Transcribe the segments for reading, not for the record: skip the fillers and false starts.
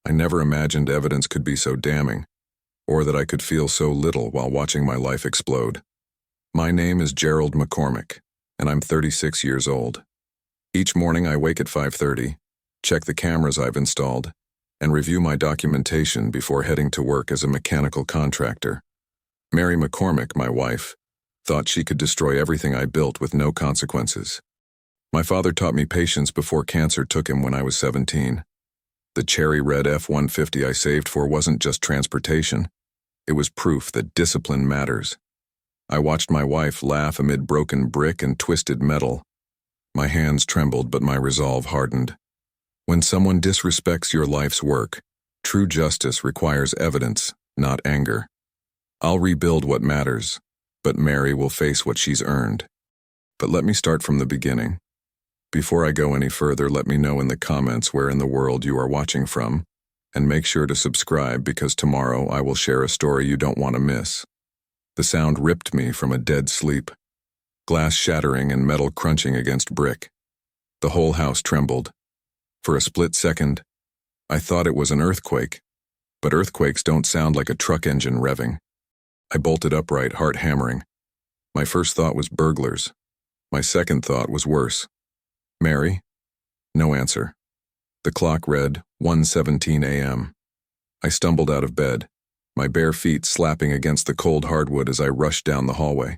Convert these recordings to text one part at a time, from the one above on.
I never imagined evidence could be so damning, or that I could feel so little while watching my life explode. My name is Gerald McCormick, and I'm 36 years old. Each morning I wake at 5:30, check the cameras I've installed, and review my documentation before heading to work as a mechanical contractor. Mary McCormick, my wife, thought she could destroy everything I built with no consequences. My father taught me patience before cancer took him when I was 17. The cherry red F-150 I saved for wasn't just transportation. It was proof that discipline matters. I watched my wife laugh amid broken brick and twisted metal. My hands trembled, but my resolve hardened. When someone disrespects your life's work, true justice requires evidence, not anger. I'll rebuild what matters, but Mary will face what she's earned. But let me start from the beginning. Before I go any further, let me know in the comments where in the world you are watching from, and make sure to subscribe because tomorrow I will share a story you don't want to miss. The sound ripped me from a dead sleep. Glass shattering and metal crunching against brick. The whole house trembled. For a split second, I thought it was an earthquake, but earthquakes don't sound like a truck engine revving. I bolted upright, heart hammering. My first thought was burglars. My second thought was worse. Mary? No answer. The clock read 1:17 a.m. I stumbled out of bed, my bare feet slapping against the cold hardwood as I rushed down the hallway.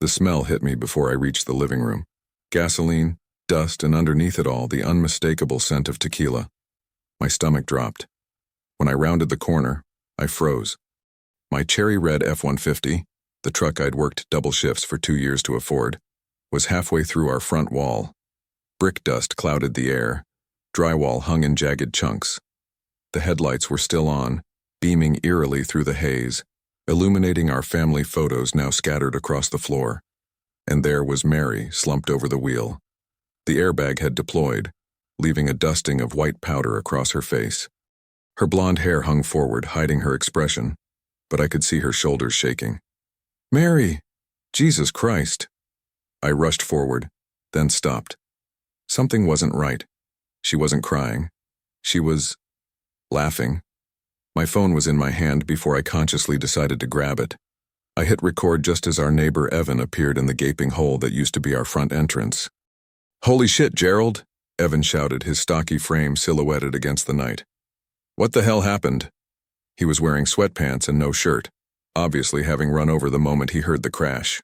The smell hit me before I reached the living room. Gasoline, dust, and underneath it all, the unmistakable scent of tequila. My stomach dropped. When I rounded the corner, I froze. My cherry red F-150, the truck I'd worked double shifts for 2 years to afford, was halfway through our front wall. Brick dust clouded the air. Drywall hung in jagged chunks. The headlights were still on, beaming eerily through the haze, illuminating our family photos now scattered across the floor. And there was Mary, slumped over the wheel. The airbag had deployed, leaving a dusting of white powder across her face. Her blonde hair hung forward, hiding her expression, but I could see her shoulders shaking. Mary! Jesus Christ! I rushed forward, then stopped. Something wasn't right. She wasn't crying. She was laughing. My phone was in my hand before I consciously decided to grab it. I hit record just as our neighbor Evan appeared in the gaping hole that used to be our front entrance. Holy shit, Gerald! Evan shouted, his stocky frame silhouetted against the night. What the hell happened? He was wearing sweatpants and no shirt, obviously having run over the moment he heard the crash.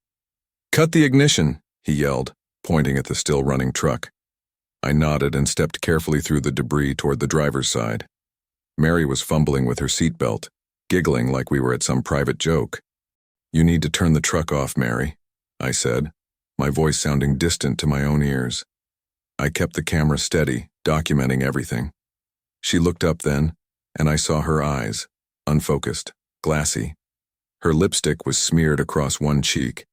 Cut the ignition, he yelled, pointing at the still-running truck. I nodded and stepped carefully through the debris toward the driver's side. Mary was fumbling with her seatbelt, giggling like we were at some private joke. You need to turn the truck off, Mary, I said, my voice sounding distant to my own ears. I kept the camera steady, documenting everything. She looked up then, and I saw her eyes, unfocused, glassy. Her lipstick was smeared across one cheek.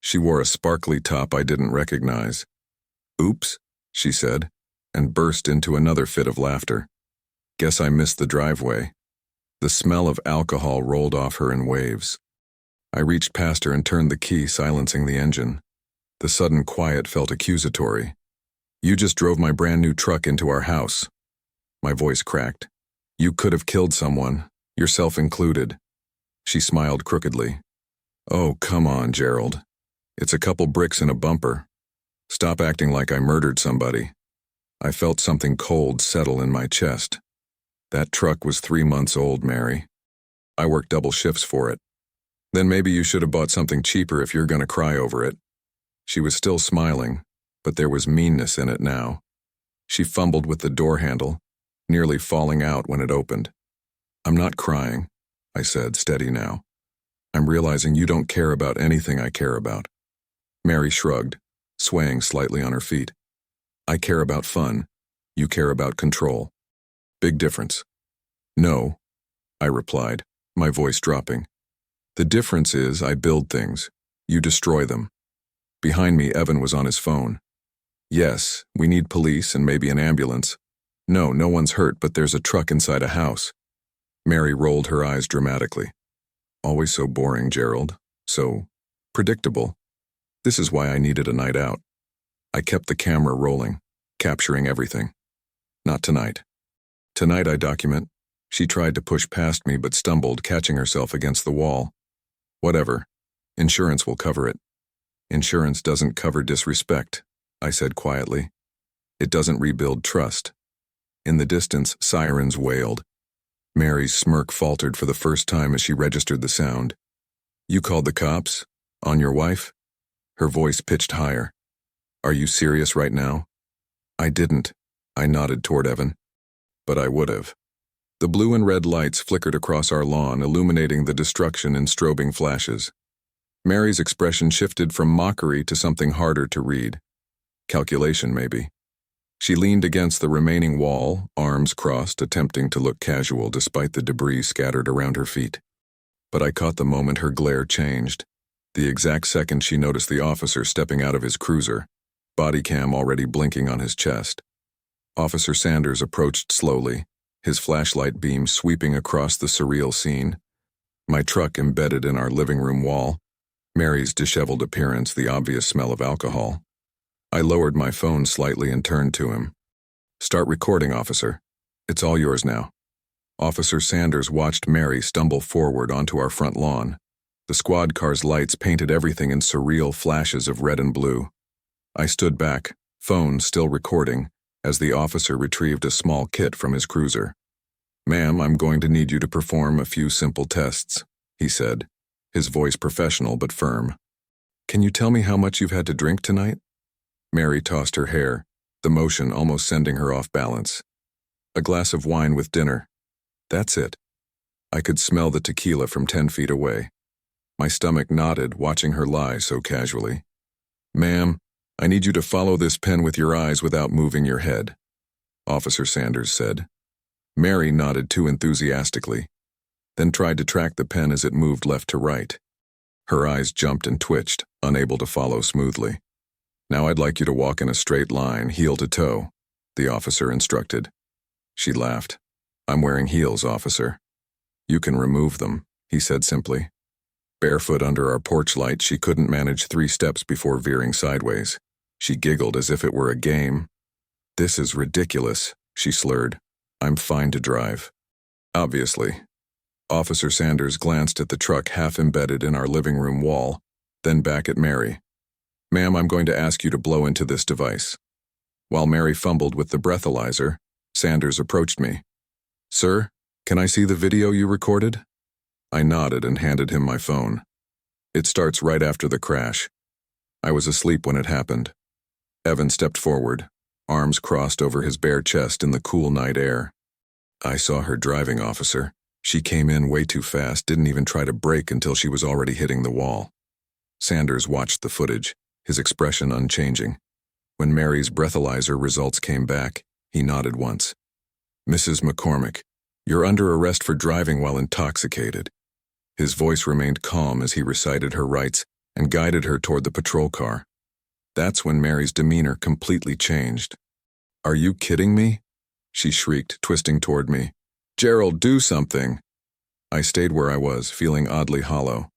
She wore a sparkly top I didn't recognize. Oops, she said, and burst into another fit of laughter. Guess I missed the driveway. The smell of alcohol rolled off her in waves. I reached past her and turned the key, silencing the engine. The sudden quiet felt accusatory. You just drove my brand new truck into our house. My voice cracked. You could have killed someone, yourself included. She smiled crookedly. Oh, come on, Gerald. It's a couple bricks and a bumper. Stop acting like I murdered somebody. I felt something cold settle in my chest. That truck was 3 months old, Mary. I worked double shifts for it. Then maybe you should have bought something cheaper if you're going to cry over it. She was still smiling, but there was meanness in it now. She fumbled with the door handle, nearly falling out when it opened. I'm not crying, I said, steady now. I'm realizing you don't care about anything I care about. Mary shrugged, swaying slightly on her feet. I care about fun. You care about control. Big difference. No, I replied, my voice dropping. The difference is I build things. You destroy them. Behind me, Evan was on his phone. Yes, we need police and maybe an ambulance. No, no one's hurt, but there's a truck inside a house. Mary rolled her eyes dramatically. Always so boring, Gerald. So predictable. This is why I needed a night out. I kept the camera rolling, capturing everything. Not tonight. Tonight I document, She tried to push past me but stumbled, catching herself against the wall. Whatever. Insurance will cover it. Insurance doesn't cover disrespect, I said quietly. It doesn't rebuild trust. In the distance, sirens wailed. Mary's smirk faltered for the first time as she registered the sound. You called the cops? On your wife? Her voice pitched higher. Are you serious right now? I didn't. I nodded toward Evan. But I would have. The blue and red lights flickered across our lawn, illuminating the destruction in strobing flashes. Mary's expression shifted from mockery to something harder to read. Calculation, maybe. She leaned against the remaining wall, arms crossed, attempting to look casual despite the debris scattered around her feet. But I caught the moment her glare changed. The exact second she noticed the officer stepping out of his cruiser, body cam already blinking on his chest. Officer Sanders approached slowly, his flashlight beam sweeping across the surreal scene. My truck embedded in our living room wall, Mary's disheveled appearance the obvious smell of alcohol. I lowered my phone slightly and turned to him. Start recording, officer. It's all yours now. Officer Sanders watched Mary stumble forward onto our front lawn. The squad car's lights painted everything in surreal flashes of red and blue. I stood back, phone still recording, as the officer retrieved a small kit from his cruiser. Ma'am, I'm going to need you to perform a few simple tests, he said, his voice professional but firm. Can you tell me how much you've had to drink tonight? Mary tossed her hair, the motion almost sending her off balance. A glass of wine with dinner. That's it. I could smell the tequila from 10 feet away. My stomach knotted, watching her lie so casually. Ma'am, I need you to follow this pen with your eyes without moving your head, Officer Sanders said. Mary nodded too enthusiastically, then tried to track the pen as it moved left to right. Her eyes jumped and twitched, unable to follow smoothly. Now I'd like you to walk in a straight line, heel to toe, the officer instructed. She laughed. I'm wearing heels, officer. You can remove them, he said simply. Barefoot under our porch light, she couldn't manage 3 steps before veering sideways. She giggled as if it were a game. This is ridiculous, she slurred. I'm fine to drive. Obviously. Officer Sanders glanced at the truck half embedded in our living room wall, then back at Mary. Ma'am, I'm going to ask you to blow into this device. While Mary fumbled with the breathalyzer, Sanders approached me. Sir, can I see the video you recorded? I nodded and handed him my phone. It starts right after the crash. I was asleep when it happened. Evan stepped forward, arms crossed over his bare chest in the cool night air. I saw her driving, officer. She came in way too fast, didn't even try to brake until she was already hitting the wall. Sanders watched the footage, his expression unchanging. When Mary's breathalyzer results came back, he nodded once. Mrs. McCormick, you're under arrest for driving while intoxicated. His voice remained calm as he recited her rights and guided her toward the patrol car. That's when Mary's demeanor completely changed. Are you kidding me? She shrieked, twisting toward me. Gerald, do something. I stayed where I was, feeling oddly hollow.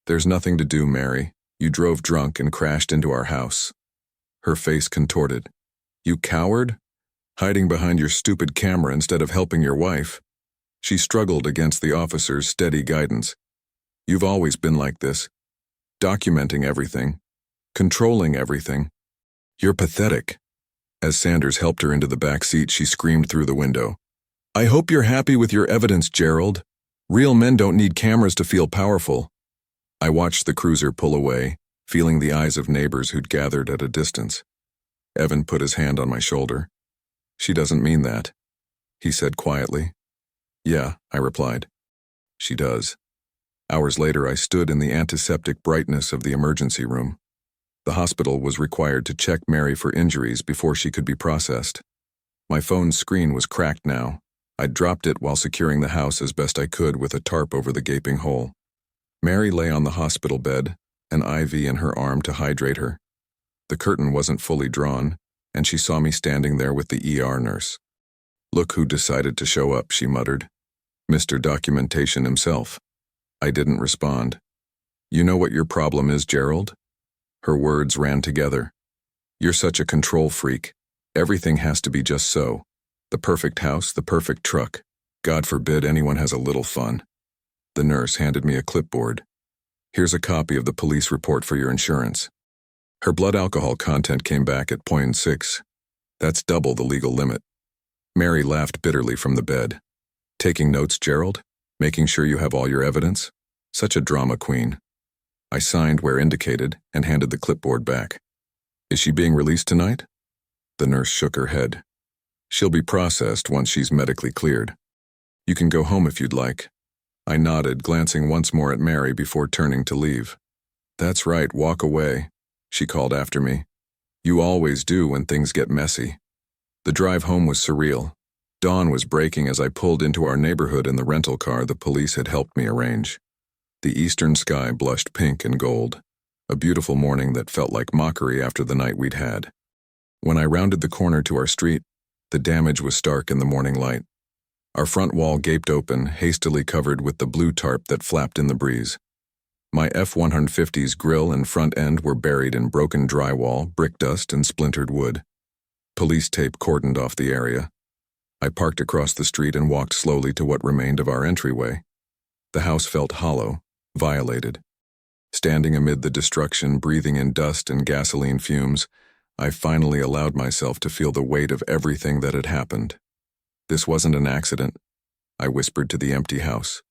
There's nothing to do, Mary. You drove drunk and crashed into our house. Her face contorted. You coward? Hiding behind your stupid camera instead of helping your wife. She struggled against the officer's steady guidance. You've always been like this. Documenting everything. Controlling everything. You're pathetic. As Sanders helped her into the back seat, she screamed through the window. I hope you're happy with your evidence, Gerald. Real men don't need cameras to feel powerful. I watched the cruiser pull away, feeling the eyes of neighbors who'd gathered at a distance. Evan put his hand on my shoulder. She doesn't mean that, he said quietly. Yeah, I replied. She does. Hours later, I stood in the antiseptic brightness of the emergency room. The hospital was required to check Mary for injuries before she could be processed. My phone's screen was cracked now. I'd dropped it while securing the house as best I could with a tarp over the gaping hole. Mary lay on the hospital bed, an IV in her arm to hydrate her. The curtain wasn't fully drawn, and she saw me standing there with the ER nurse. Look who decided to show up, she muttered. Mr. Documentation himself. I didn't respond. You know what your problem is, Gerald? Her words ran together. You're such a control freak. Everything has to be just so. The perfect house, the perfect truck. God forbid anyone has a little fun. The nurse handed me a clipboard. Here's a copy of the police report for your insurance. Her blood alcohol content came back at 0.6. That's double the legal limit. Mary laughed bitterly from the bed. Taking notes, Gerald? Making sure you have all your evidence? Such a drama queen. I signed where indicated and handed the clipboard back. Is she being released tonight? The nurse shook her head. She'll be processed once she's medically cleared. You can go home if you'd like. I nodded, glancing once more at Mary before turning to leave. That's right, walk away, she called after me. You always do when things get messy. The drive home was surreal. Dawn was breaking as I pulled into our neighborhood in the rental car the police had helped me arrange. The eastern sky blushed pink and gold, a beautiful morning that felt like mockery after the night we'd had. When I rounded the corner to our street, the damage was stark in the morning light. Our front wall gaped open, hastily covered with the blue tarp that flapped in the breeze. My F-150's grille and front end were buried in broken drywall, brick dust, and splintered wood. Police tape cordoned off the area. I parked across the street and walked slowly to what remained of our entryway. The house felt hollow, violated. Standing amid the destruction, breathing in dust and gasoline fumes, I finally allowed myself to feel the weight of everything that had happened. This wasn't an accident, I whispered to the empty house.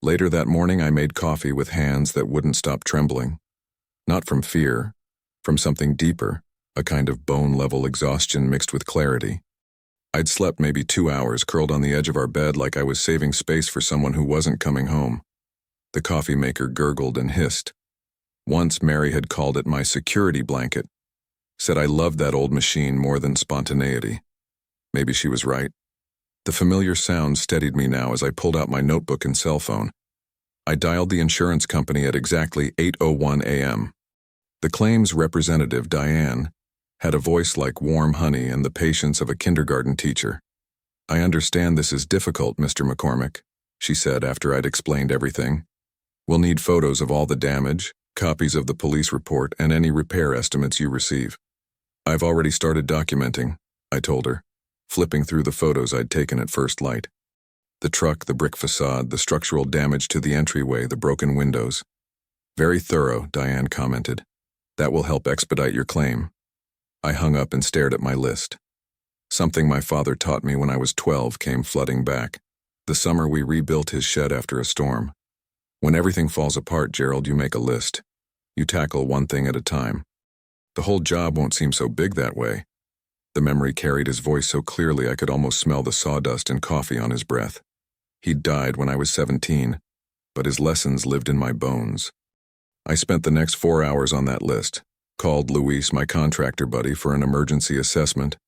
Later that morning, I made coffee with hands that wouldn't stop trembling. Not from fear, from something deeper, a kind of bone-level exhaustion mixed with clarity. I'd slept maybe 2 hours, curled on the edge of our bed like I was saving space for someone who wasn't coming home. The coffee maker gurgled and hissed. Once Mary had called it my security blanket, said I loved that old machine more than spontaneity. Maybe she was right. The familiar sound steadied me now as I pulled out my notebook and cell phone. I dialed the insurance company at exactly 8:01 a.m. The claims representative, Diane, had a voice like warm honey and the patience of a kindergarten teacher. I understand this is difficult, Mr. McCormick, she said after I'd explained everything. We'll need photos of all the damage, copies of the police report, and any repair estimates you receive. I've already started documenting, I told her, flipping through the photos I'd taken at first light. The truck, the brick facade, the structural damage to the entryway, the broken windows. Very thorough, Diane commented. That will help expedite your claim. I hung up and stared at my list. Something my father taught me when I was 12 came flooding back. The summer we rebuilt his shed after a storm. When everything falls apart, Gerald, you make a list. You tackle one thing at a time. The whole job won't seem so big that way. The memory carried his voice so clearly I could almost smell the sawdust and coffee on his breath. He'd died when I was 17, but his lessons lived in my bones. I spent the next 4 hours on that list, called Luis, my contractor buddy, for an emergency assessment,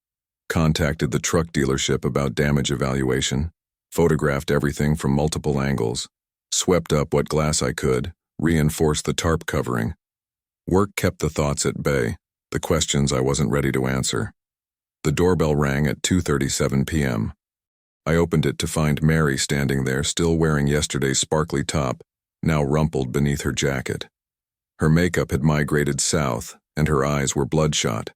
contacted the truck dealership about damage evaluation, photographed everything from multiple angles, swept up what glass I could, reinforced the tarp covering. Work kept the thoughts at bay, the questions I wasn't ready to answer. The doorbell rang at 2:37 p.m. I opened it to find Mary standing there, still wearing yesterday's sparkly top, now rumpled beneath her jacket. Her makeup had migrated south, and her eyes were bloodshot.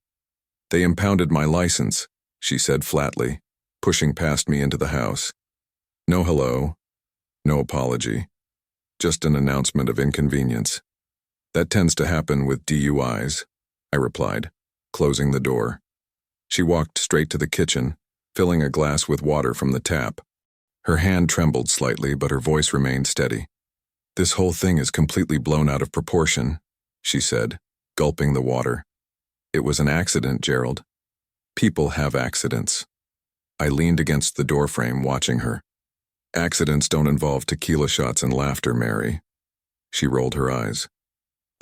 They impounded my license, she said flatly, pushing past me into the house. No hello, no apology, just an announcement of inconvenience. That tends to happen with DUIs, I replied, closing the door. She walked straight to the kitchen, filling a glass with water from the tap. Her hand trembled slightly, but her voice remained steady. This whole thing is completely blown out of proportion, she said, gulping the water. It was an accident, Gerald. People have accidents. I leaned against the doorframe, watching her. Accidents don't involve tequila shots and laughter, Mary. She rolled her eyes.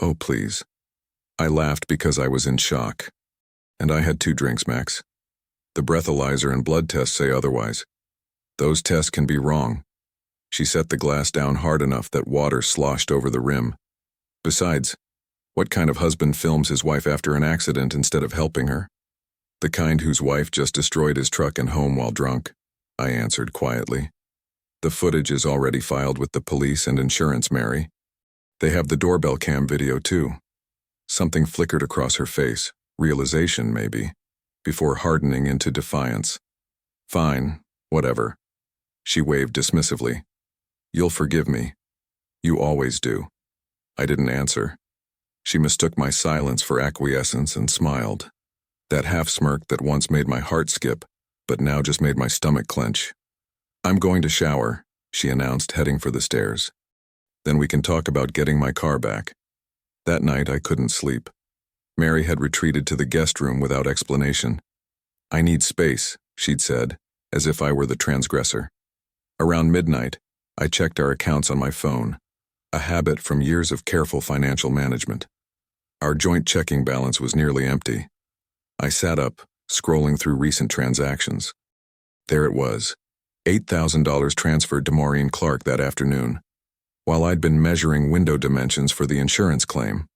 Oh, please. I laughed because I was in shock. And I had 2 drinks, Max. The breathalyzer and blood tests say otherwise. Those tests can be wrong. She set the glass down hard enough that water sloshed over the rim. Besides, what kind of husband films his wife after an accident instead of helping her? The kind whose wife just destroyed his truck and home while drunk, I answered quietly. The footage is already filed with the police and insurance, Mary. They have the doorbell cam video too. Something flickered across her face, realization maybe, before hardening into defiance. Fine, whatever. She waved dismissively. You'll forgive me. You always do. I didn't answer. She mistook my silence for acquiescence and smiled. That half smirk that once made my heart skip, but now just made my stomach clench. I'm going to shower, she announced, heading for the stairs. Then we can talk about getting my car back. That night I couldn't sleep. Mary had retreated to the guest room without explanation. I need space, she'd said, as if I were the transgressor. Around midnight, I checked our accounts on my phone, a habit from years of careful financial management. Our joint checking balance was nearly empty. I sat up, scrolling through recent transactions. There it was, $8,000 transferred to Maureen Clark that afternoon, while I'd been measuring window dimensions for the insurance claim.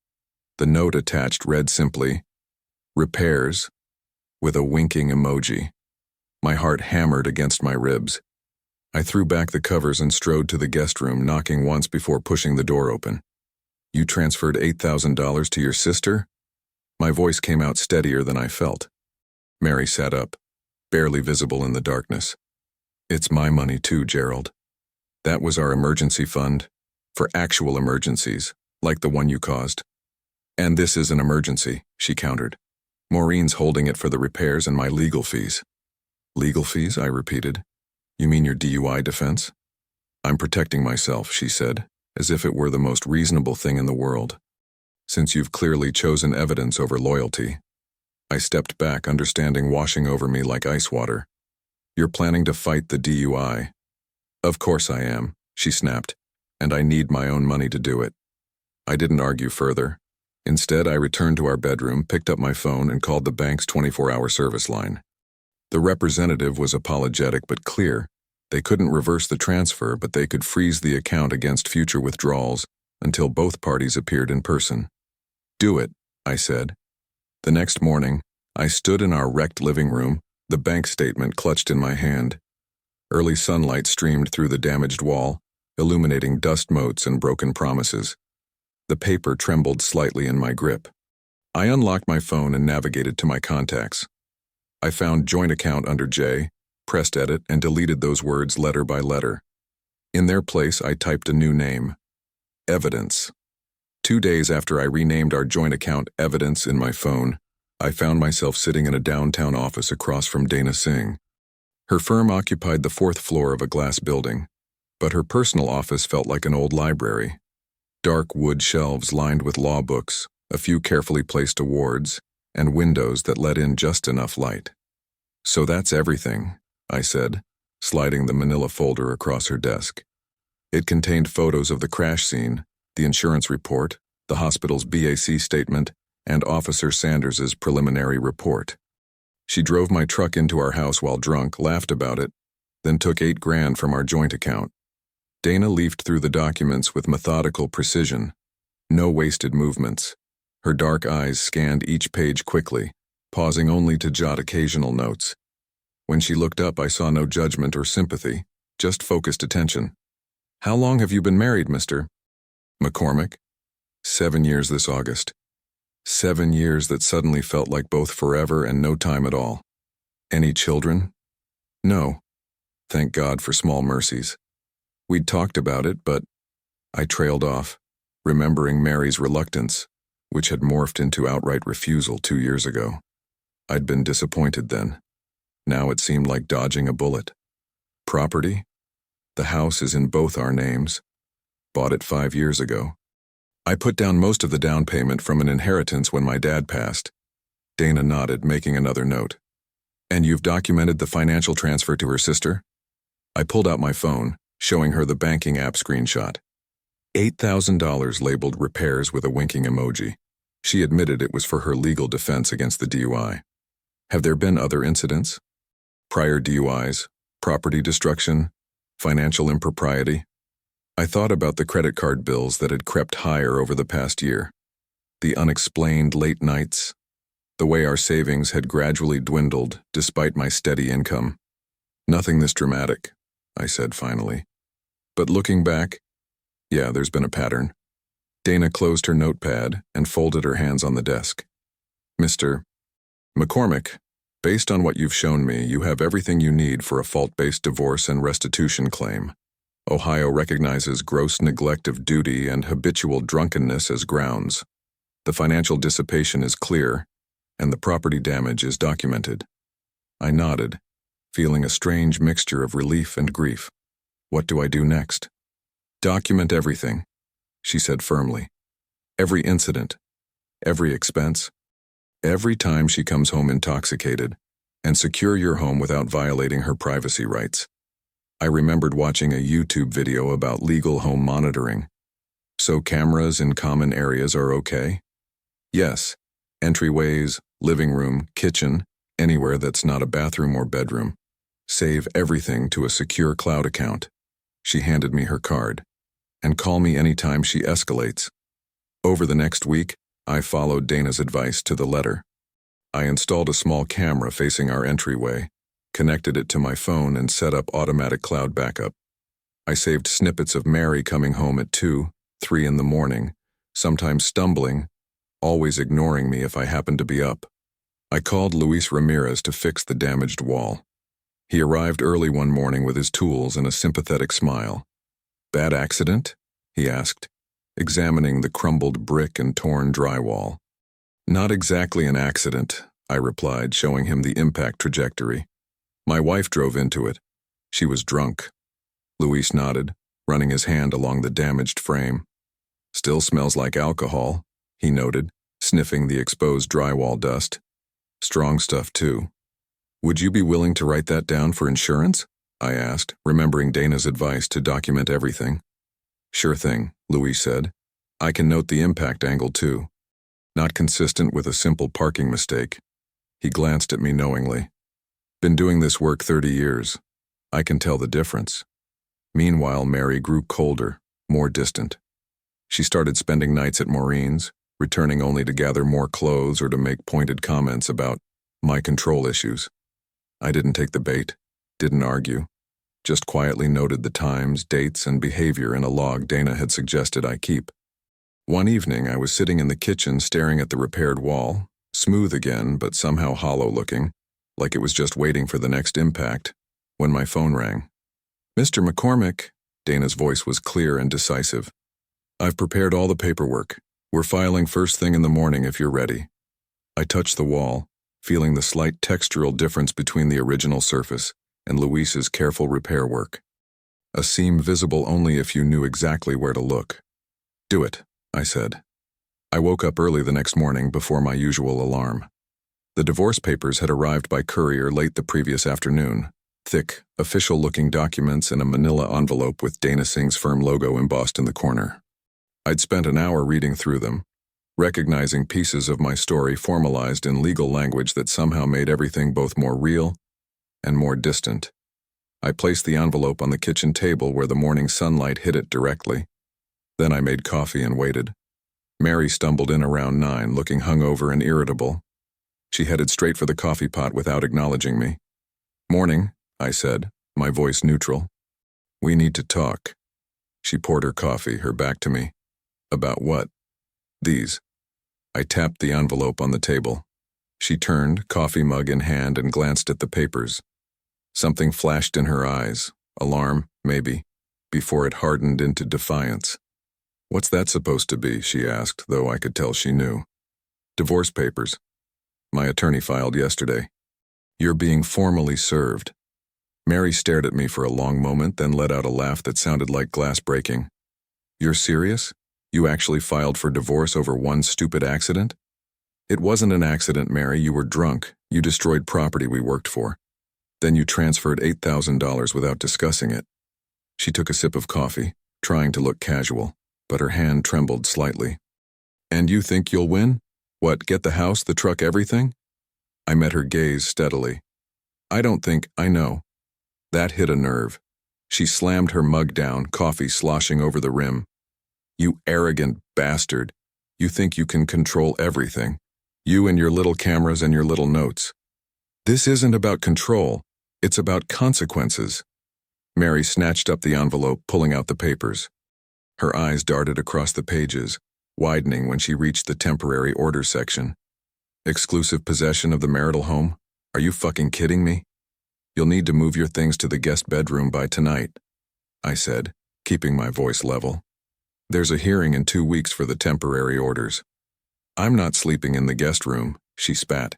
The note attached read simply, "Repairs," with a winking emoji. My heart hammered against my ribs. I threw back the covers and strode to the guest room, knocking once before pushing the door open. You transferred $8,000 to your sister? My voice came out steadier than I felt. Mary sat up, barely visible in the darkness. It's my money too, Gerald. That was our emergency fund, for actual emergencies, like the one you caused. And this is an emergency, she countered. Maureen's holding it for the repairs and my legal fees. Legal fees? I repeated. You mean your DUI defense? I'm protecting myself, she said, as if it were the most reasonable thing in the world. Since you've clearly chosen evidence over loyalty. I stepped back, understanding washing over me like ice water. You're planning to fight the DUI. Of course I am, she snapped, and I need my own money to do it. I didn't argue further. Instead, I returned to our bedroom, picked up my phone, and called the bank's 24-hour service line. The representative was apologetic but clear. They couldn't reverse the transfer, but they could freeze the account against future withdrawals until both parties appeared in person. Do it, I said. The next morning, I stood in our wrecked living room, the bank statement clutched in my hand. Early sunlight streamed through the damaged wall, illuminating dust motes and broken promises. The paper trembled slightly in my grip. I unlocked my phone and navigated to my contacts. I found joint account under J, pressed edit, and deleted those words letter by letter. In their place, I typed a new name. Evidence. 2 days after I renamed our joint account Evidence in my phone, I found myself sitting in a downtown office across from Dana Singh. Her firm occupied the 4th floor of a glass building, but her personal office felt like an old library. Dark wood shelves lined with law books, a few carefully placed awards, and windows that let in just enough light. So that's everything, I said, sliding the manila folder across her desk. It contained photos of the crash scene, the insurance report, the hospital's BAC statement, and Officer Sanders's preliminary report. She drove my truck into our house while drunk, laughed about it, then took $8,000 from our joint account. Dana leafed through the documents with methodical precision. No wasted movements. Her dark eyes scanned each page quickly, pausing only to jot occasional notes. When she looked up, I saw no judgment or sympathy, just focused attention. How long have you been married, Mr. McCormick? 7 years this August. 7 years that suddenly felt like both forever and no time at all. Any children? No. Thank God for small mercies. We'd talked about it, but I trailed off, remembering Mary's reluctance, which had morphed into outright refusal 2 years ago. I'd been disappointed then. Now it seemed like dodging a bullet. Property? The house is in both our names. Bought it 5 years ago. I put down most of the down payment from an inheritance when my dad passed. Dana nodded, making another note. And you've documented the financial transfer to her sister? I pulled out my phone, showing her the banking app screenshot. $8,000 labeled repairs with a winking emoji. She admitted it was for her legal defense against the DUI. Have there been other incidents? Prior DUIs, property destruction, financial impropriety? I thought about the credit card bills that had crept higher over the past year. The unexplained late nights. The way our savings had gradually dwindled despite my steady income. Nothing this dramatic, I said finally. But looking back, yeah, there's been a pattern. Dana closed her notepad and folded her hands on the desk. Mr. McCormick, Based on what you've shown me, you have everything you need for a fault-based divorce and restitution claim. Ohio recognizes gross neglect of duty and habitual drunkenness as grounds. The financial dissipation is clear, and the property damage is documented. I nodded, feeling a strange mixture of relief and grief. What do I do next? Document everything, she said firmly. Every incident, every expense, every time she comes home intoxicated, and secure your home without violating her privacy rights. I remembered watching a YouTube video about legal home monitoring. So cameras in common areas are okay? Yes. Entryways, living room, kitchen, anywhere that's not a bathroom or bedroom. Save everything to a secure cloud account. She handed me her card. And call me anytime she escalates. Over the next week, I followed Dana's advice to the letter. I installed a small camera facing our entryway, connected it to my phone, and set up automatic cloud backup. I saved snippets of Mary coming home at 2, 3 in the morning, sometimes stumbling, always ignoring me if I happened to be up. I called Luis Ramirez to fix the damaged wall. He arrived early one morning with his tools and a sympathetic smile. Bad accident? He asked, examining the crumbled brick and torn drywall. Not exactly an accident, I replied, showing him the impact trajectory. My wife drove into it. She was drunk. Luis nodded, running his hand along the damaged frame. Still smells like alcohol, he noted, sniffing the exposed drywall dust. Strong stuff, too. Would you be willing to write that down for insurance? I asked, remembering Dana's advice to document everything. Sure thing, Luis said. I can note the impact angle, too. Not consistent with a simple parking mistake. He glanced at me knowingly. Been doing this work 30 years. I can tell the difference. Meanwhile, Mary grew colder, more distant. She started spending nights at Maureen's, returning only to gather more clothes or to make pointed comments about my control issues. I didn't take the bait, didn't argue, just quietly noted the times, dates, and behavior in a log Dana had suggested I keep. One evening, I was sitting in the kitchen staring at the repaired wall, smooth again but somehow hollow-looking, like it was just waiting for the next impact, when my phone rang. Mr. McCormick, Dana's voice was clear and decisive. I've prepared all the paperwork. We're filing first thing in the morning if you're ready. I touched the wall, feeling the slight textural difference between the original surface and Luis's careful repair work. A seam visible only if you knew exactly where to look. Do it, I said. I woke up early the next morning before my usual alarm. The divorce papers had arrived by courier late the previous afternoon, thick, official-looking documents in a manila envelope with Dana Singh's firm logo embossed in the corner. I'd spent an hour reading through them, recognizing pieces of my story formalized in legal language that somehow made everything both more real and more distant. I placed the envelope on the kitchen table where the morning sunlight hit it directly. Then I made coffee and waited. Mary stumbled in around 9, looking hungover and irritable. She headed straight for the coffee pot without acknowledging me. Morning, I said, my voice neutral. We need to talk. She poured her coffee, her back to me. About what? These. I tapped the envelope on the table. She turned, coffee mug in hand, and glanced at the papers. Something flashed in her eyes, alarm, maybe, before it hardened into defiance. What's that supposed to be, she asked, though I could tell she knew. Divorce papers. My attorney filed yesterday. You're being formally served. Mary stared at me for a long moment, then let out a laugh that sounded like glass breaking. You're serious? You actually filed for divorce over one stupid accident? It wasn't an accident, Mary. You were drunk. You destroyed property we worked for. Then you transferred $8,000 without discussing it. She took a sip of coffee, trying to look casual, but her hand trembled slightly. And you think you'll win? What, get the house, the truck, everything? I met her gaze steadily. I don't think I know. That hit a nerve. She slammed her mug down, coffee sloshing over the rim. You arrogant bastard. You think you can control everything. You and your little cameras and your little notes. This isn't about control. It's about consequences. Mary snatched up the envelope, pulling out the papers. Her eyes darted across the pages, widening when she reached the temporary order section. Exclusive possession of the marital home? Are you fucking kidding me? You'll need to move your things to the guest bedroom by tonight, I said, keeping my voice level. There's a hearing in 2 weeks for the temporary orders. I'm not sleeping in the guest room, she spat.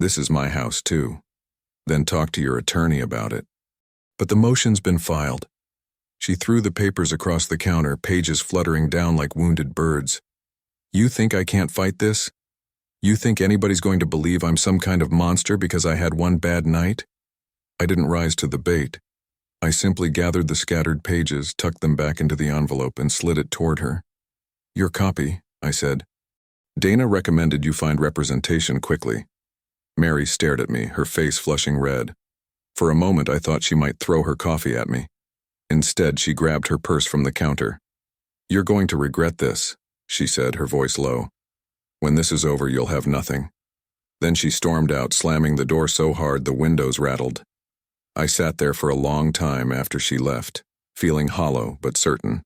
This is my house too. Then talk to your attorney about it. But the motion's been filed. She threw the papers across the counter, pages fluttering down like wounded birds. You think I can't fight this? You think anybody's going to believe I'm some kind of monster because I had one bad night? I didn't rise to the bait. I simply gathered the scattered pages, tucked them back into the envelope, and slid it toward her. Your copy, I said. Dana recommended you find representation quickly. Mary stared at me, her face flushing red. For a moment I thought she might throw her coffee at me. Instead, she grabbed her purse from the counter. You're going to regret this, she said, her voice low. When this is over, you'll have nothing. Then she stormed out, slamming the door so hard the windows rattled. I sat there for a long time after she left, feeling hollow but certain.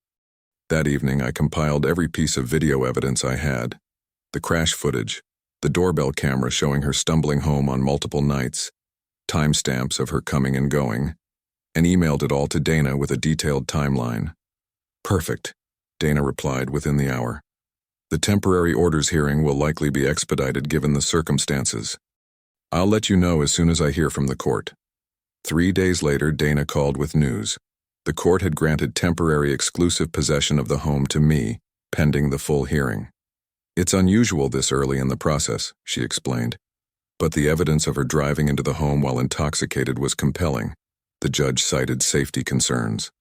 That evening, I compiled every piece of video evidence I had. The crash footage, the doorbell camera showing her stumbling home on multiple nights, timestamps of her coming and going, and emailed it all to Dana with a detailed timeline. Perfect, Dana replied within the hour. The temporary orders hearing will likely be expedited given the circumstances. I'll let you know as soon as I hear from the court. 3 days later, Dana called with news. The court had granted temporary exclusive possession of the home to me, pending the full hearing. It's unusual this early in the process, she explained. But the evidence of her driving into the home while intoxicated was compelling. The judge cited safety concerns.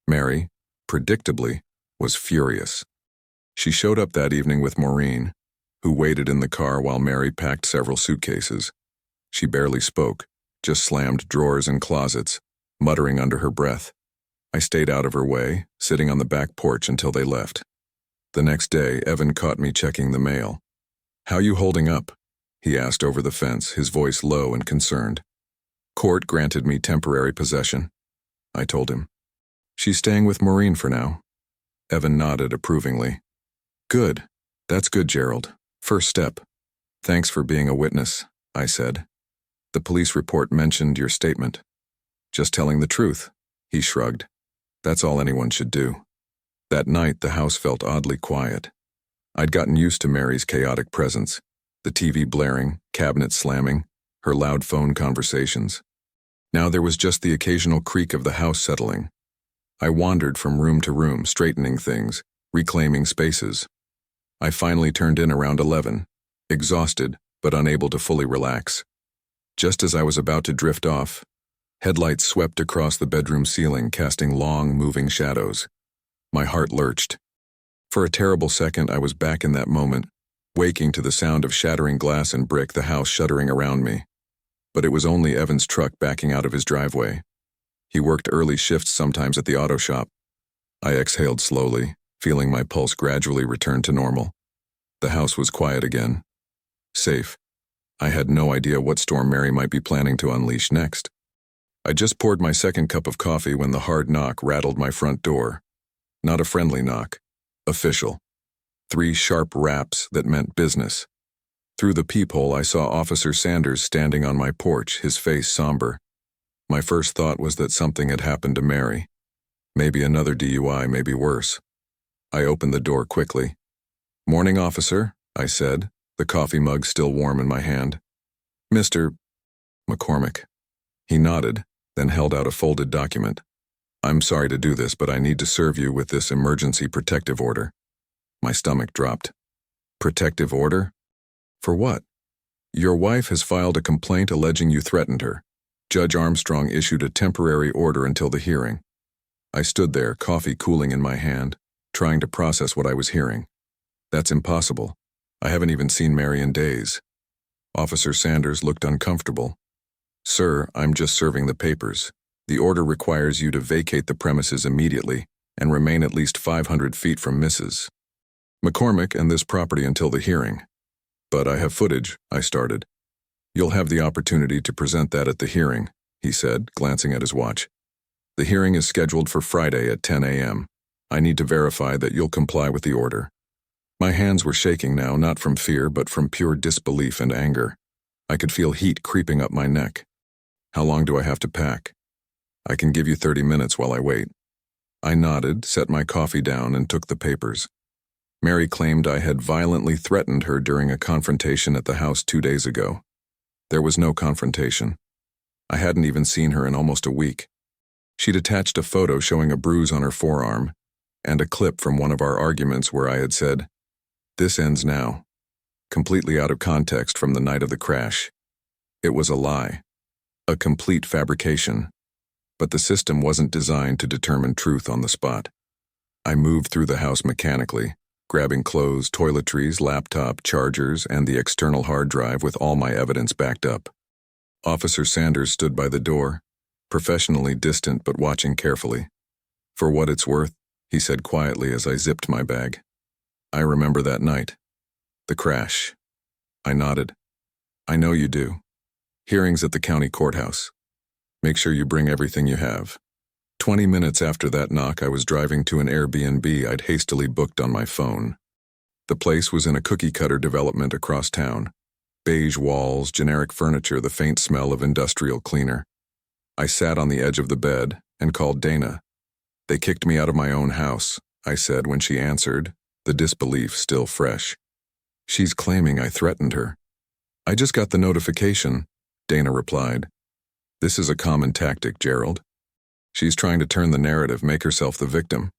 Mary, predictably, was furious. She showed up that evening with Maureen, who waited in the car while Mary packed several suitcases. She barely spoke, just slammed drawers and closets, muttering under her breath. I stayed out of her way, sitting on the back porch until they left. The next day, Evan caught me checking the mail. How you holding up? He asked over the fence, his voice low and concerned. Court granted me temporary possession, I told him. She's staying with Maureen for now. Evan nodded approvingly. Good. That's good, Gerald. First step. Thanks for being a witness, I said. The police report mentioned your statement. Just telling the truth, he shrugged. That's all anyone should do. That night, the house felt oddly quiet. I'd gotten used to Mary's chaotic presence, the TV blaring, cabinets slamming, her loud phone conversations. Now there was just the occasional creak of the house settling. I wandered from room to room, straightening things, reclaiming spaces. I finally turned in around 11, exhausted but unable to fully relax. Just as I was about to drift off, headlights swept across the bedroom ceiling, casting long, moving shadows. My heart lurched. For a terrible second, I was back in that moment, waking to the sound of shattering glass and brick, the house shuddering around me. But it was only Evan's truck backing out of his driveway. He worked early shifts sometimes at the auto shop. I exhaled slowly, feeling my pulse gradually return to normal. The house was quiet again. Safe. I had no idea what storm Mary might be planning to unleash next. I just poured my second cup of coffee when the hard knock rattled my front door. Not a friendly knock. Official. 3 sharp raps that meant business. Through the peephole, I saw Officer Sanders standing on my porch, his face somber. My first thought was that something had happened to Mary. Maybe another DUI, maybe worse. I opened the door quickly. Morning, officer, I said, the coffee mug still warm in my hand. Mr. McCormick. He nodded, then held out a folded document. I'm sorry to do this, but I need to serve you with this emergency protective order. My stomach dropped. Protective order? For what? Your wife has filed a complaint alleging you threatened her. Judge Armstrong issued a temporary order until the hearing. I stood there, coffee cooling in my hand, trying to process what I was hearing. That's impossible. I haven't even seen Mary in days. Officer Sanders looked uncomfortable. Sir, I'm just serving the papers. The order requires you to vacate the premises immediately and remain at least 500 feet from Mrs. McCormick and this property until the hearing. But I have footage, I started. You'll have the opportunity to present that at the hearing, he said, glancing at his watch. The hearing is scheduled for Friday at 10 a.m. I need to verify that you'll comply with the order. My hands were shaking now, not from fear, but from pure disbelief and anger. I could feel heat creeping up my neck. How long do I have to pack? I can give you 30 minutes while I wait. I nodded, set my coffee down, and took the papers. Mary claimed I had violently threatened her during a confrontation at the house 2 days ago. There was no confrontation. I hadn't even seen her in almost a week. She'd attached a photo showing a bruise on her forearm and a clip from one of our arguments where I had said, "This ends now," completely out of context from the night of the crash. It was a lie, a complete fabrication, but the system wasn't designed to determine truth on the spot. I moved through the house mechanically, grabbing clothes, toiletries, laptop, chargers, and the external hard drive with all my evidence backed up. Officer Sanders stood by the door, professionally distant but watching carefully. "For what it's worth," he said quietly as I zipped my bag. "I remember that night. The crash." I nodded. "I know you do. Hearings at the county courthouse. Make sure you bring everything you have." 20 minutes after that knock, I was driving to an Airbnb I'd hastily booked on my phone. The place was in a cookie-cutter development across town. Beige walls, generic furniture, the faint smell of industrial cleaner. I sat on the edge of the bed and called Dana. "They kicked me out of my own house," I said when she answered, the disbelief still fresh. "She's claiming I threatened her." "I just got the notification," Dana replied. "This is a common tactic, Gerald. She's trying to turn the narrative, make herself the victim.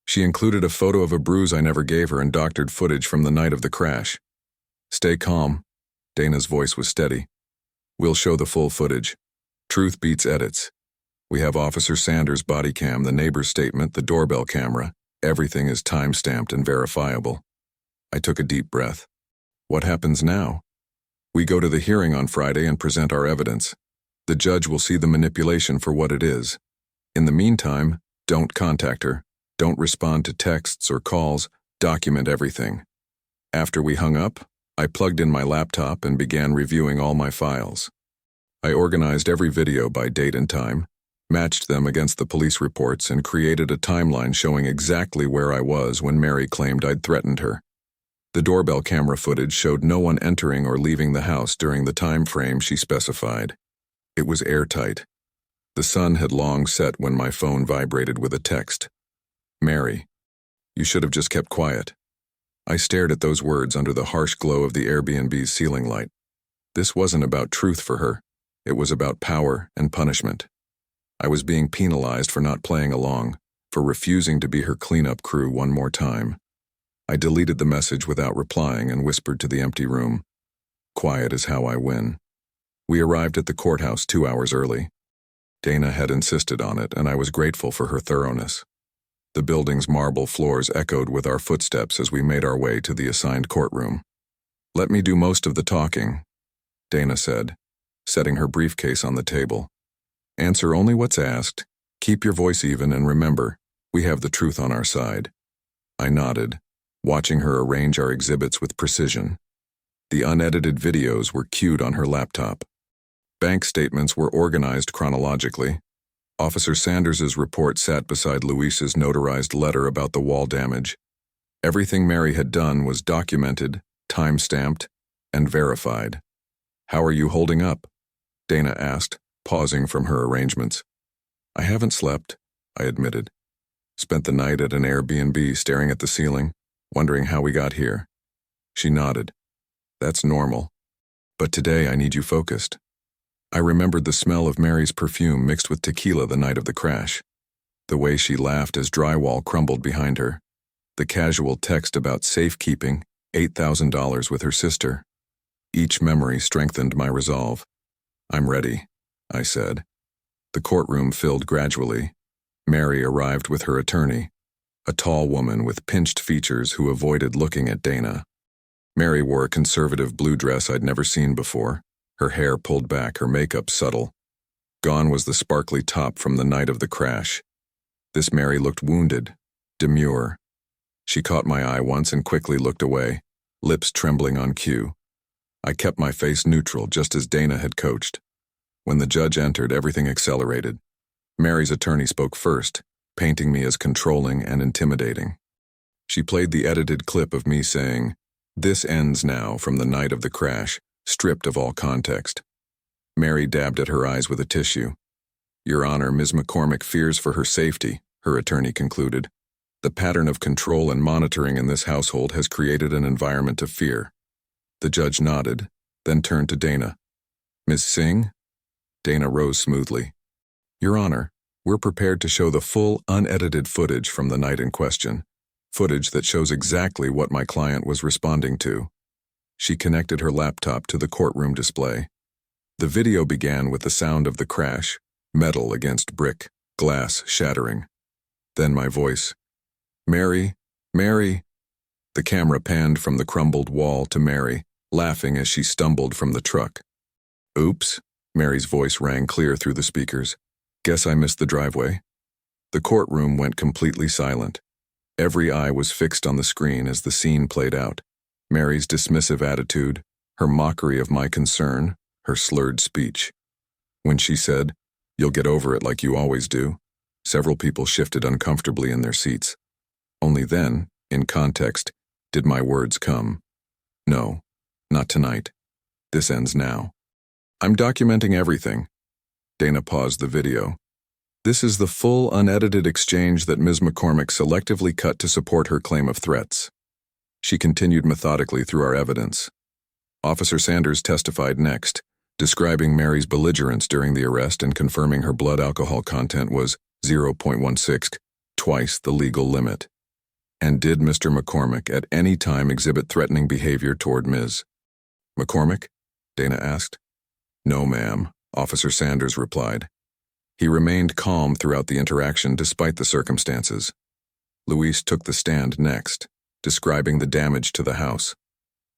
She included a photo of a bruise I never gave her and doctored footage from the night of the crash." "Stay calm." Dana's voice was steady. "We'll show the full footage. Truth beats edits. We have Officer Sanders' body cam, the neighbor's statement, the doorbell camera. Everything is time-stamped and verifiable." I took a deep breath. "What happens now?" "We go to the hearing on Friday and present our evidence. The judge will see the manipulation for what it is. In the meantime, don't contact her. Don't respond to texts or calls. Document everything." After we hung up, I plugged in my laptop and began reviewing all my files. I organized every video by date and time, matched them against the police reports, and created a timeline showing exactly where I was when Mary claimed I'd threatened her. The doorbell camera footage showed no one entering or leaving the house during the time frame she specified. It was airtight. The sun had long set when my phone vibrated with a text. "Mary, you should have just kept quiet." I stared at those words under the harsh glow of the Airbnb's ceiling light. This wasn't about truth for her. It was about power and punishment. I was being penalized for not playing along, for refusing to be her cleanup crew one more time. I deleted the message without replying and whispered to the empty room, "Quiet is how I win." We arrived at the courthouse 2 hours early. Dana had insisted on it, and I was grateful for her thoroughness. The building's marble floors echoed with our footsteps as we made our way to the assigned courtroom. "Let me do most of the talking," Dana said, setting her briefcase on the table. "Answer only what's asked, keep your voice even, and remember, we have the truth on our side." I nodded, watching her arrange our exhibits with precision. The unedited videos were queued on her laptop. Bank statements were organized chronologically. Officer Sanders's report sat beside Luis's notarized letter about the wall damage. Everything Mary had done was documented, time-stamped, and verified. "How are you holding up?" Dana asked, pausing from her arrangements. "I haven't slept," I admitted. "Spent the night at an Airbnb staring at the ceiling, wondering how we got here." She nodded. "That's normal. But today I need you focused." I remembered the smell of Mary's perfume mixed with tequila the night of the crash, the way she laughed as drywall crumbled behind her, the casual text about safekeeping $8,000 with her sister. Each memory strengthened my resolve. "I'm ready," I said. The courtroom filled gradually. Mary arrived with her attorney, a tall woman with pinched features who avoided looking at Dana. Mary wore a conservative blue dress I'd never seen before, her hair pulled back, her makeup subtle. Gone was the sparkly top from the night of the crash. This Mary looked wounded, demure. She caught my eye once and quickly looked away, lips trembling on cue. I kept my face neutral, just as Dana had coached. When the judge entered, everything accelerated. Mary's attorney spoke first, painting me as controlling and intimidating. She played the edited clip of me saying, "This ends now," from the night of the crash, stripped of all context. Mary dabbed at her eyes with a tissue. "Your Honor, Ms. McCormick fears for her safety," her attorney concluded. "The pattern of control and monitoring in this household has created an environment of fear." The judge nodded, then turned to Dana. "Ms. Singh?" Dana rose smoothly. "Your Honor, we're prepared to show the full, unedited footage from the night in question. Footage that shows exactly what my client was responding to." She connected her laptop to the courtroom display. The video began with the sound of the crash, metal against brick, glass shattering. Then my voice. "Mary, Mary." The camera panned from the crumbled wall to Mary, laughing as she stumbled from the truck. "Oops," Mary's voice rang clear through the speakers. "Guess I missed the driveway." The courtroom went completely silent. Every eye was fixed on the screen as the scene played out. Mary's dismissive attitude, her mockery of my concern, her slurred speech. When she said, "You'll get over it like you always do," several people shifted uncomfortably in their seats. Only then, in context, did my words come. "No, not tonight. This ends now. I'm documenting everything." Dana paused the video. "This is the full, unedited exchange that Ms. McCormick selectively cut to support her claim of threats." She continued methodically through our evidence. Officer Sanders testified next, describing Mary's belligerence during the arrest and confirming her blood alcohol content was 0.16, twice the legal limit. "And did Mr. McCormick at any time exhibit threatening behavior toward Ms. McCormick?" Dana asked. "No, ma'am," Officer Sanders replied. He remained calm throughout the interaction despite the circumstances. Luis took the stand next, describing the damage to the house.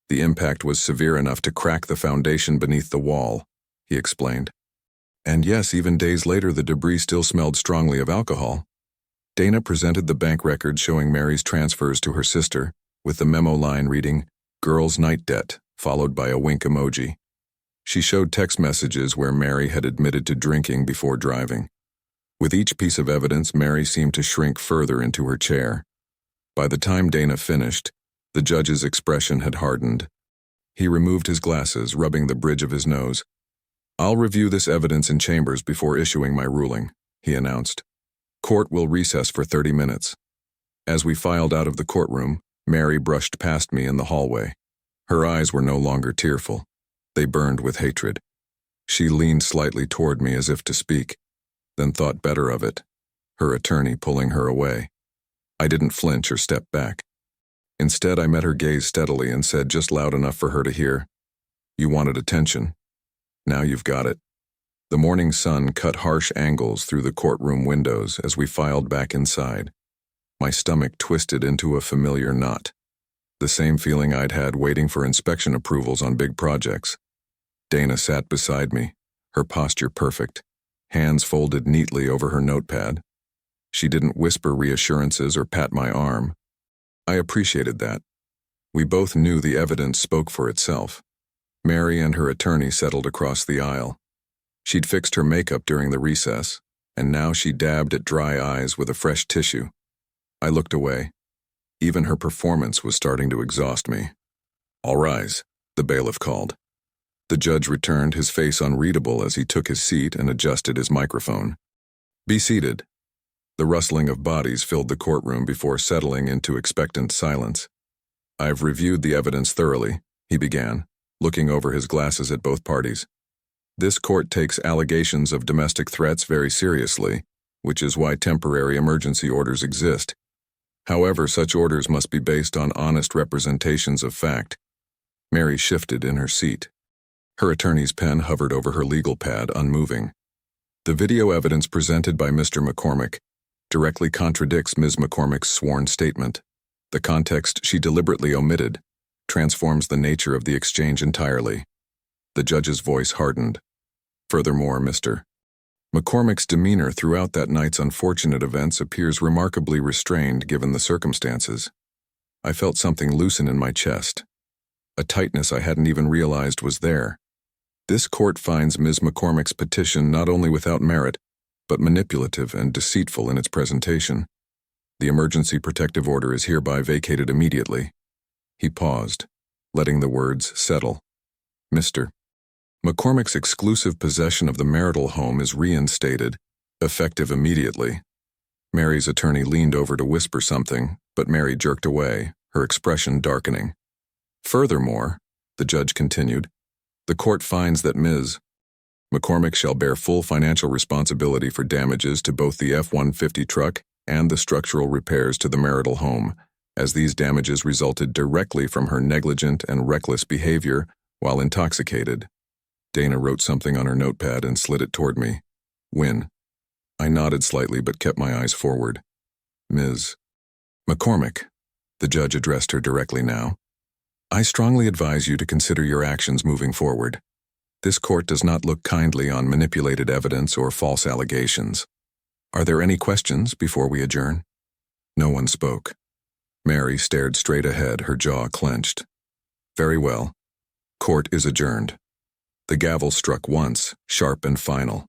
"The impact was severe enough to crack the foundation beneath the wall," he explained. "And yes, even days later the debris still smelled strongly of alcohol." Dana presented the bank record showing Mary's transfers to her sister, with the memo line reading, "Girls' night debt," followed by a wink emoji. She showed text messages where Mary had admitted to drinking before driving. With each piece of evidence, Mary seemed to shrink further into her chair. By the time Dana finished, the judge's expression had hardened. He removed his glasses, rubbing the bridge of his nose. "I'll review this evidence in chambers before issuing my ruling," he announced. "Court will recess for 30 minutes. As we filed out of the courtroom, Mary brushed past me in the hallway. Her eyes were no longer tearful. They burned with hatred. She leaned slightly toward me as if to speak, then thought better of it, her attorney pulling her away. I didn't flinch or step back. Instead, I met her gaze steadily and said just loud enough for her to hear, "You wanted attention. Now you've got it." The morning sun cut harsh angles through the courtroom windows as we filed back inside. My stomach twisted into a familiar knot, the same feeling I'd had waiting for inspection approvals on big projects. Dana sat beside me, her posture perfect, hands folded neatly over her notepad. She didn't whisper reassurances or pat my arm. I appreciated that. We both knew the evidence spoke for itself. Mary and her attorney settled across the aisle. She'd fixed her makeup during the recess, and now she dabbed at dry eyes with a fresh tissue. I looked away. Even her performance was starting to exhaust me. "All rise," the bailiff called. The judge returned, his face unreadable as he took his seat and adjusted his microphone. "Be seated." The rustling of bodies filled the courtroom before settling into expectant silence. "I've reviewed the evidence thoroughly," he began, looking over his glasses at both parties. "This court takes allegations of domestic threats very seriously, which is why temporary emergency orders exist. However, such orders must be based on honest representations of fact." Mary shifted in her seat. Her attorney's pen hovered over her legal pad, unmoving. "The video evidence presented by Mr. McCormick directly contradicts Ms. McCormick's sworn statement. The context she deliberately omitted transforms the nature of the exchange entirely." The judge's voice hardened. "Furthermore, Mr. McCormick's demeanor throughout that night's unfortunate events appears remarkably restrained given the circumstances." I felt something loosen in my chest, a tightness I hadn't even realized was there. This court finds Ms. McCormick's petition not only without merit, but manipulative and deceitful in its presentation. The emergency protective order is hereby vacated immediately." He paused, letting the words settle. Mr. McCormick's exclusive possession of the marital home is reinstated, effective immediately. Mary's attorney leaned over to whisper something, but Mary jerked away, her expression darkening. Furthermore, the judge continued, the court finds that Ms. McCormick shall bear full financial responsibility for damages to both the F-150 truck and the structural repairs to the marital home, as these damages resulted directly from her negligent and reckless behavior while intoxicated. Dana wrote something on her notepad and slid it toward me. Win. I nodded slightly but kept my eyes forward. Ms. McCormick, the judge addressed her directly now, I strongly advise you to consider your actions moving forward. This court does not look kindly on manipulated evidence or false allegations. Are there any questions before we adjourn? No one spoke. Mary stared straight ahead, her jaw clenched. Very well. Court is adjourned. The gavel struck once, sharp and final.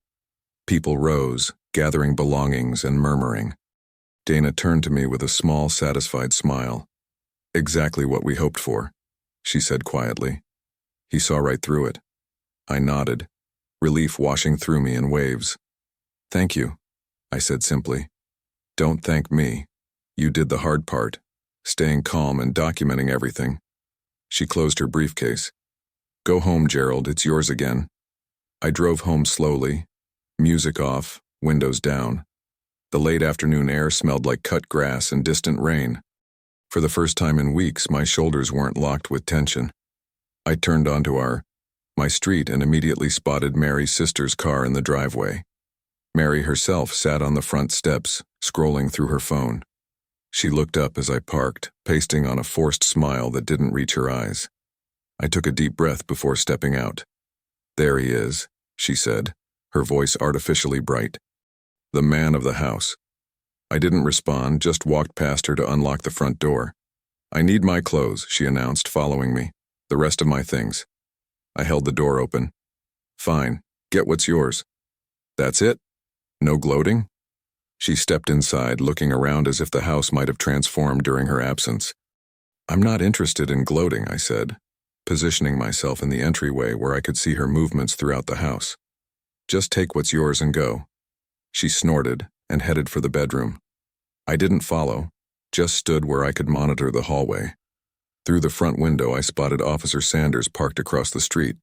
People rose, gathering belongings and murmuring. Dana turned to me with a small, satisfied smile. Exactly what we hoped for, she said quietly. He saw right through it. I nodded, relief washing through me in waves. Thank you, I said simply. Don't thank me. You did the hard part, staying calm and documenting everything. She closed her briefcase. Go home, Gerald, it's yours again. I drove home slowly, music off, windows down. The late afternoon air smelled like cut grass and distant rain. For the first time in weeks, my shoulders weren't locked with tension. I turned onto my street and immediately spotted Mary's sister's car in the driveway. Mary herself sat on the front steps, scrolling through her phone. She looked up as I parked, pasting on a forced smile that didn't reach her eyes. I took a deep breath before stepping out. There he is, she said, her voice artificially bright. The man of the house. I didn't respond, just walked past her to unlock the front door. I need my clothes, she announced, following me. The rest of my things. I held the door open. Fine, get what's yours. That's it? No gloating? She stepped inside, looking around as if the house might have transformed during her absence. I'm not interested in gloating, I said, positioning myself in the entryway where I could see her movements throughout the house. Just take what's yours and go. She snorted and headed for the bedroom. I didn't follow, just stood where I could monitor the hallway. Through the front window, I spotted Officer Sanders parked across the street.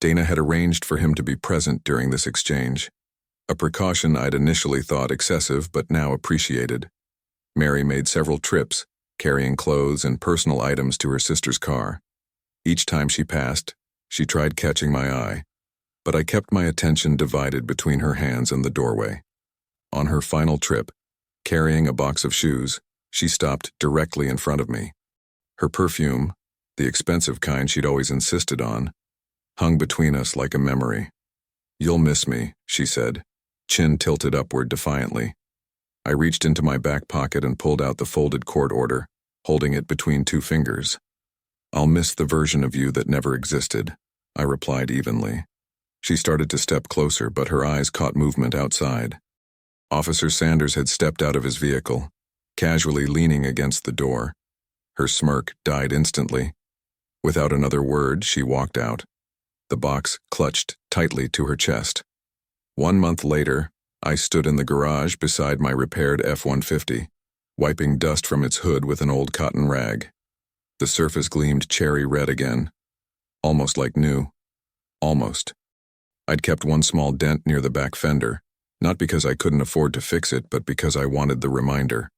Dana had arranged for him to be present during this exchange, a precaution I'd initially thought excessive but now appreciated. Mary made several trips, carrying clothes and personal items to her sister's car. Each time she passed, she tried catching my eye, but I kept my attention divided between her hands and the doorway. On her final trip, carrying a box of shoes, she stopped directly in front of me. Her perfume, the expensive kind she'd always insisted on, hung between us like a memory. You'll miss me, she said, chin tilted upward defiantly. I reached into my back pocket and pulled out the folded court order, holding it between two fingers. I'll miss the version of you that never existed, I replied evenly. She started to step closer, but her eyes caught movement outside. Officer Sanders had stepped out of his vehicle, casually leaning against the door. Her smirk died instantly. Without another word, she walked out. The box clutched tightly to her chest. 1 month later, I stood in the garage beside my repaired F-150, wiping dust from its hood with an old cotton rag. The surface gleamed cherry red again, almost like new. Almost. I'd kept one small dent near the back fender, not because I couldn't afford to fix it, but because I wanted the reminder.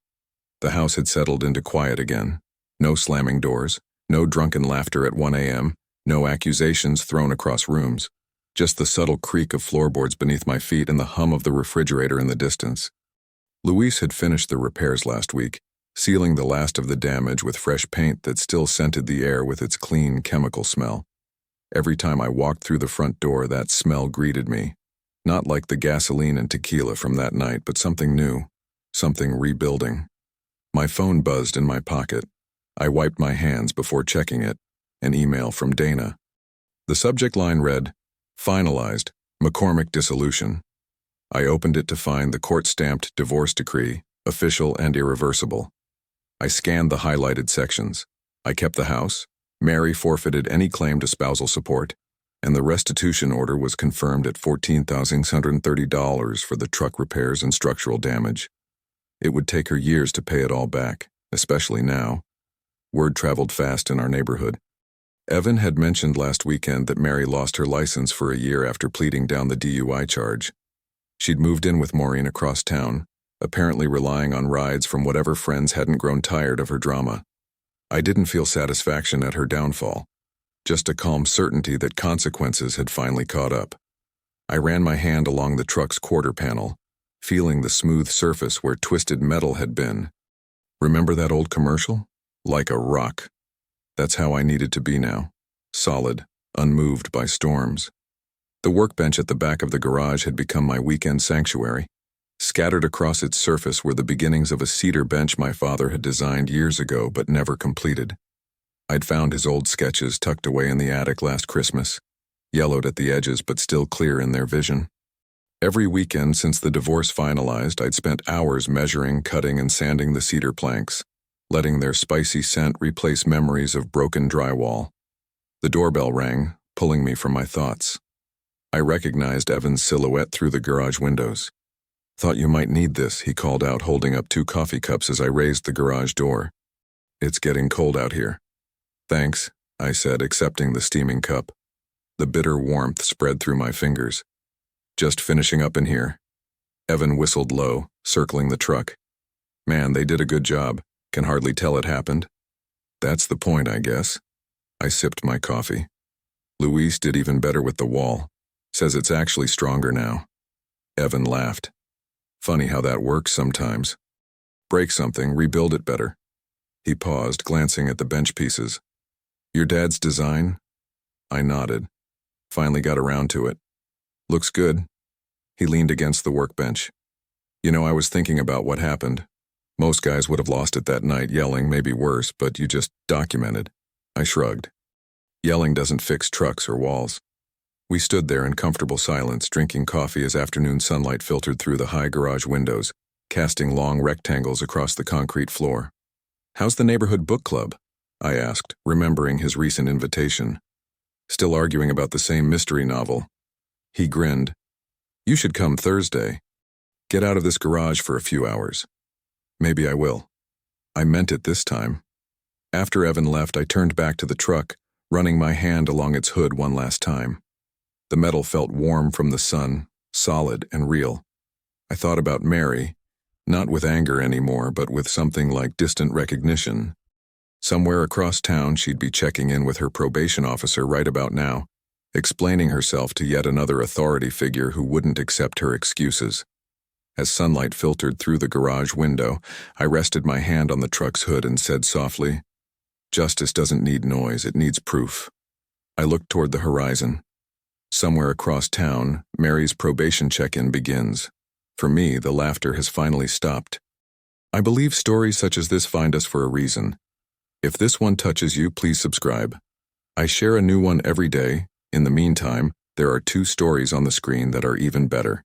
The house had settled into quiet again. No slamming doors, no drunken laughter at 1 a.m., no accusations thrown across rooms, just the subtle creak of floorboards beneath my feet and the hum of the refrigerator in the distance. Luis had finished the repairs last week, sealing the last of the damage with fresh paint that still scented the air with its clean chemical smell. Every time I walked through the front door, that smell greeted me, not like the gasoline and tequila from that night, but something new, something rebuilding. My phone buzzed in my pocket. I wiped my hands before checking it, an email from Dana. The subject line read, Finalized, McCormick dissolution. I opened it to find the court-stamped divorce decree, official and irreversible. I scanned the highlighted sections. I kept the house. Mary forfeited any claim to spousal support. and the restitution order was confirmed at $14,630 for the truck repairs and structural damage. It would take her years to pay it all back, especially now. Word traveled fast in our neighborhood. Evan had mentioned last weekend that Mary lost her license for a year after pleading down the DUI charge. She'd moved in with Maureen across town, apparently relying on rides from whatever friends hadn't grown tired of her drama. I didn't feel satisfaction at her downfall, just a calm certainty that consequences had finally caught up. I ran my hand along the truck's quarter panel, feeling the smooth surface where twisted metal had been. Remember that old commercial? Like a rock. That's how I needed to be now, solid, unmoved by storms. The workbench at the back of the garage had become my weekend sanctuary. Scattered across its surface were the beginnings of a cedar bench my father had designed years ago but never completed. I'd found his old sketches tucked away in the attic last Christmas, yellowed at the edges but still clear in their vision. Every weekend since the divorce finalized, I'd spent hours measuring, cutting, and sanding the cedar planks, letting their spicy scent replace memories of broken drywall. The doorbell rang, pulling me from my thoughts. I recognized Evan's silhouette through the garage windows. "Thought you might need this," he called out, holding up 2 coffee cups as I raised the garage door. "It's getting cold out here." "Thanks," I said, accepting the steaming cup. The bitter warmth spread through my fingers. "Just finishing up in here." Evan whistled low, circling the truck. "Man, they did a good job. Can hardly tell it happened." "That's the point, I guess." I sipped my coffee. "Luis did even better with the wall. Says it's actually stronger now." Evan laughed. "Funny how that works sometimes. Break something, rebuild it better." He paused, glancing at the bench pieces. "Your dad's design?" I nodded. "Finally got around to it. Looks good." He leaned against the workbench. "You know, I was thinking about what happened. Most guys would have lost it that night, yelling, maybe worse, but you just documented." I shrugged. "Yelling doesn't fix trucks or walls." We stood there in comfortable silence, drinking coffee as afternoon sunlight filtered through the high garage windows, casting long rectangles across the concrete floor. "How's the neighborhood book club?" I asked, remembering his recent invitation. "Still arguing about the same mystery novel." He grinned. "You should come Thursday. Get out of this garage for a few hours." "Maybe I will." I meant it this time. After Evan left, I turned back to the truck, running my hand along its hood one last time. The metal felt warm from the sun, solid and real. I thought about Mary, not with anger anymore, but with something like distant recognition. Somewhere across town, she'd be checking in with her probation officer right about now, explaining herself to yet another authority figure who wouldn't accept her excuses. As sunlight filtered through the garage window, I rested my hand on the truck's hood and said softly, "Justice doesn't need noise, it needs proof." I looked toward the horizon. Somewhere across town, Mary's probation check-in begins. For me, the laughter has finally stopped. I believe stories such as this find us for a reason. If this one touches you, please subscribe. I share a new one every day. In the meantime, there are 2 stories on the screen that are even better.